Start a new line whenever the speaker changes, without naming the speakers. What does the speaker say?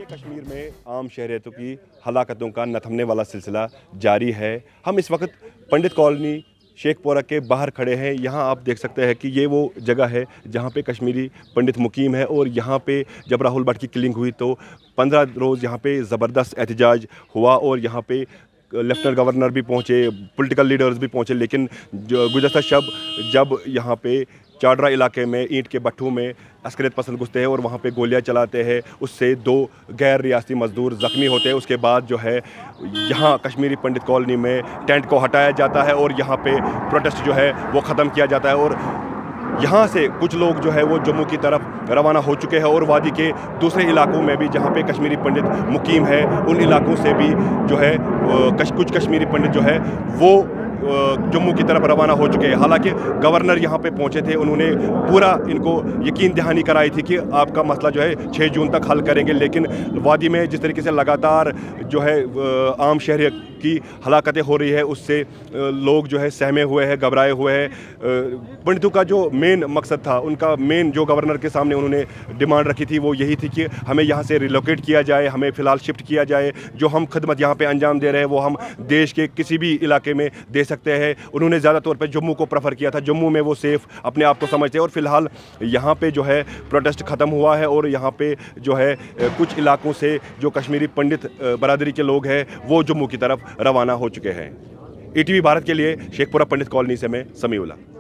कश्मीर में आम शहरियतों की हलाकतों का न थमने वाला सिलसिला जारी है। हम इस वक्त पंडित कॉलोनी शेखपुरा के बाहर खड़े हैं। यहाँ आप देख सकते हैं कि ये वो जगह है जहाँ पे कश्मीरी पंडित मुकीम है और यहाँ पे जब राहुल भट्ट की किलिंग हुई तो 15 रोज़ यहाँ पे ज़बरदस्त एहतजाज हुआ और यहाँ पे लेफ्टिनेंट गवर्नर भी पहुँचे, पॉलिटिकल लीडर्स भी पहुँचे। लेकिन जो गुज़श्ता शब जब यहाँ पे चाडरा इलाके में ईंट के भट्ठों में अस्करियत पसंद घुसते हैं और वहाँ पे गोलियां चलाते हैं, उससे 2 गैर रियासती मजदूर ज़ख्मी होते हैं। उसके बाद जो है यहाँ कश्मीरी पंडित कॉलोनी में टेंट को हटाया जाता है और यहाँ पे प्रोटेस्ट जो है वो ख़त्म किया जाता है। और यहाँ से कुछ लोग जो है वो जम्मू की तरफ रवाना हो चुके हैं और वादी के दूसरे इलाकों में भी जहाँ पे कश्मीरी पंडित मुकीम है उन इलाकों से भी जो है कुछ कश्मीरी पंडित जो है वो जम्मू की तरफ रवाना हो चुके हैं। हालांकि गवर्नर यहाँ पे पहुँचे थे, उन्होंने पूरा इनको यकीन दहानी कराई थी कि आपका मसला जो है 6 जून तक हल करेंगे। लेकिन वादी में जिस तरीके से लगातार जो है आम शहरी की हलाकतें हो रही है उससे लोग जो है सहमे हुए हैं, घबराए हुए हैं। पंडितों का जो मेन मकसद था, उनका मेन जो गवर्नर के सामने उन्होंने डिमांड रखी थी वो यही थी कि हमें यहाँ से रिलोकेट किया जाए, हमें फ़िलहाल शिफ्ट किया जाए। जो हम खदमत यहाँ पे अंजाम दे रहे हैं वो हम देश के किसी भी इलाके में दे सकते हैं। उन्होंने ज़्यादा तौर पे जम्मू को प्रेफर किया था, जम्मू में वो सेफ़ अपने आप को समझते हैं। और फिलहाल यहाँ पे जो है प्रोटेस्ट ख़त्म हुआ है और यहाँ पे जो है कुछ इलाकों से जो कश्मीरी पंडित बरादरी के लोग हैं वो जम्मू की तरफ रवाना हो चुके हैं। ईटीवी भारत के लिए शेखपुरा पंडित कॉलोनी से मैं समीउल्लाह।